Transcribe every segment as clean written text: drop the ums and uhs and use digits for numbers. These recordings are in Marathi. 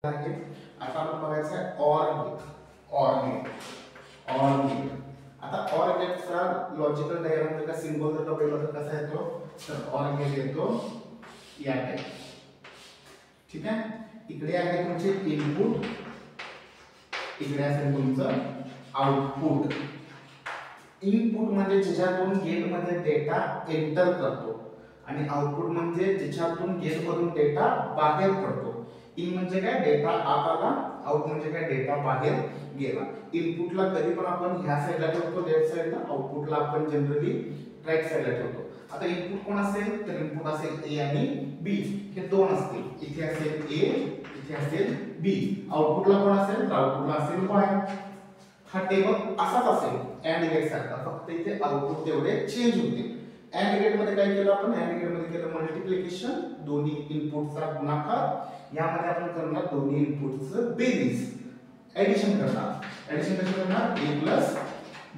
आहे. आता आपण बघायचं आहे ऑर गेट. ऑर गेट आता ऑर गेटचा लॉजिकल डायग्राम का सिंबल जर बघितलं तर कसा येतो, तर ऑर गेट येतो या टाइप. ठीक आहे. इकडे आहे तुमचे इनपुट, इकडे असेल तुमचं आउटपुट. इनपुट म्हणजे ज्याच्यातून गेट मध्ये डेटा एंटर करतो आणि आउटपुट म्हणजे ज्याच्यातून गेट मधून डेटा बाहेर पडतो. इन म्हणजे काय, डेटा आत आला, आउट म्हणजे काय, डेटा बाहेर गेला. इनपुटला कधी पण आपण ह्या साइडला ठेवतो, लेफ्ट साइडला. आउटपुटला आपण जनरली राइट साइडला ठेवतो. आता इनपुट कोण असेल, तर इनपुट असेल ए आणि बी. हे दोन असतील. इथे असेल ए, इथे असेल बी. आउटपुटला कोण असेल, तर आउटपुटला असेल वाय. हा टेबल असाच असेल अँड गेट सारखा, फक्त इथे आउटपुट तेवढे चेंज होतील. अँड गेट मध्ये काय केलं आपण, अँड गेट मध्ये केलं मल्टिप्लिकेशन, दोन्ही इनपुटचा गुणाकार. यामध्ये आपण करणार दोन्ही इनपुटचं बेरीज, एडिशन करणार. एडिशन कशी करणार, a प्लस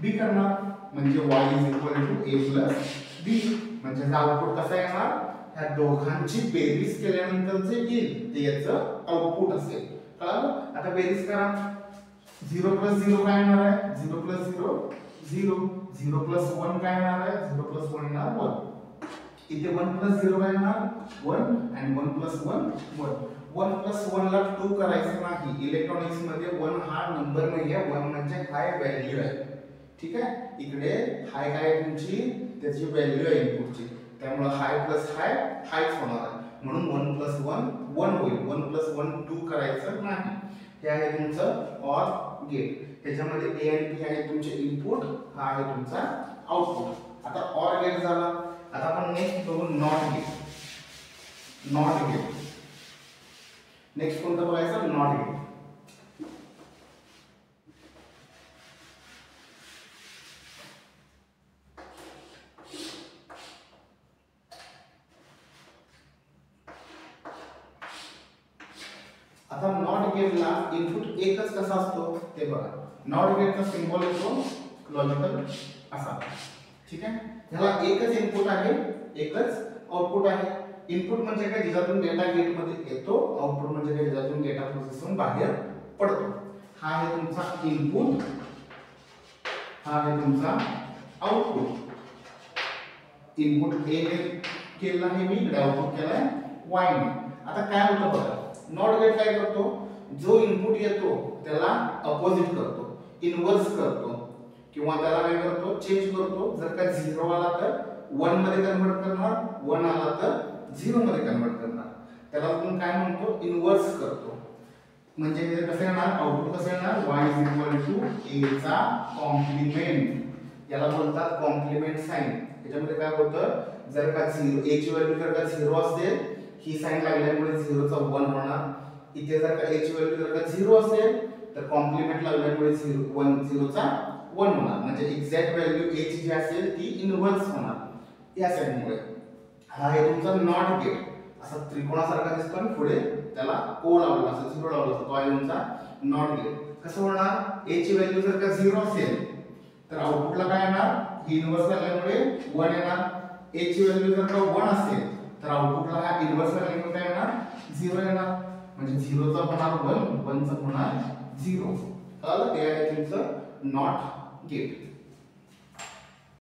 b करणार, म्हणजे y is equal to a plus b. म्हणजे आउटपुट कसा येणार, ह्या दोघांची बेरीज केल्यानंतर जे येईल ते याचं आउटपुट असेल. कळलं. आता बेरीज करा. 0 प्लस 0 काय येणार आहे, 0 प्लस 0 0. 0 प्लस 1 काय येणार आहे, 0 प्लस 1 येणार 1. इथे 1 प्लस 0 काय येणार 1 आणि 1 प्लस 1 1. 1 प्लस 1 ला 2 करायचं नाही. इलेक्ट्रॉनिक्स मध्ये 1 हा नंबर नाहीये, 1 म्हणजे हाय व्हॅल्यू आहे. ठीक आहे. इकडे हाय काय तुमची त्याची व्हॅल्यू आहे इनपुटची, त्यामुळे हाय प्लस हाय हायच होणार आहे. म्हणून 1 प्लस 1 1 होईल. 1 प्लस 1 2 करायचं नाही. हे आहे तुमचं ऑर गेट. त्याच्यामध्ये ए आणि बी आहे तुमचे इनपुट, हा आहे तुमचा आउटपुट. आता ऑर गेट झाला. आता आपण नेक्स्ट बघू not gate. Not gate next कोणतं बघायचं, नॉट गेट. आता नॉट गेटला इनपुट एकच कसा असतो ते बघा. नॉट गेटचा सिंबल येतो लॉजिकल असा. ठीक आहे. ह्याला एकच इनपुट आहे, एकच आउटपुट आहे. इनपुट म्हणजे काय, ज्याच्यातून डेटा गेट मध्ये येतो. आउटपुट म्हणजे काय, ज्याच्यातून डेटा प्रोसेस होऊन बाहेर पडतो. हा आहे तुमचा इनपुट, हा आहे तुमचा आउटपुट. इनपुट ए ने केला आहे मी, इकडे आउटपुट केलाय वाय ने. आता काय होतं बघा, नॉट गेट काय करतो, जो इनपुट येतो त्याला अपोजिट करतो, इनवर्स करतो, किंवा त्याला काय करतो, चेंज करतो. जर का 0 आला तर 1 मध्ये कन्वर्ट करणार, 1 आला तर 0 मध्ये कन्वर्ट करणार. त्याला आपण काय म्हणतो, इनवर्स करतो. म्हणजे हे कसं येणार, आउटपुट कसं येणार, y is equal to a चा कॉम्प्लिमेंट. याला बोलतात कॉम्प्लिमेंट साइन. त्याच्यामध्ये काय होतं, जर का 0 a ची व्हॅल्यू जर का 0 असेल, ही साइन लागल्यामुळे 0 चा 1 होणार. इथे जर का a ची व्हॅल्यू जर का 0 असेल तर कॉम्प्लिमेंट लागल्यामुळे 0 चा 1 होणार. म्हणजे एक्झॅक्ट व्हॅल्यू a ची जी असेल ती इनवर्स होणार या साइनमुळे. हा आहे तुमचा नॉट गेट. असा त्रिकोणासारखा दिसतो आणि पुढे त्याला ओ लावला असं 0 लावला असं, तो आहे तुमचा नॉट गेट. कसं होणार, a ची व्हॅल्यू जर का 0 असेल तर आउटपुटला काय येणार, इनवर्स आल्यामुळे 1 येणार. a ची व्हॅल्यू जर का 1 असेल तर आउटपुटला हा इनवर्स आल्यामुळे काय येणार, 0 येणार. म्हणजे 0 चा होणार 1, 1 चा होणार 0. कळलं. ते आहे तुमचं नॉट गेट.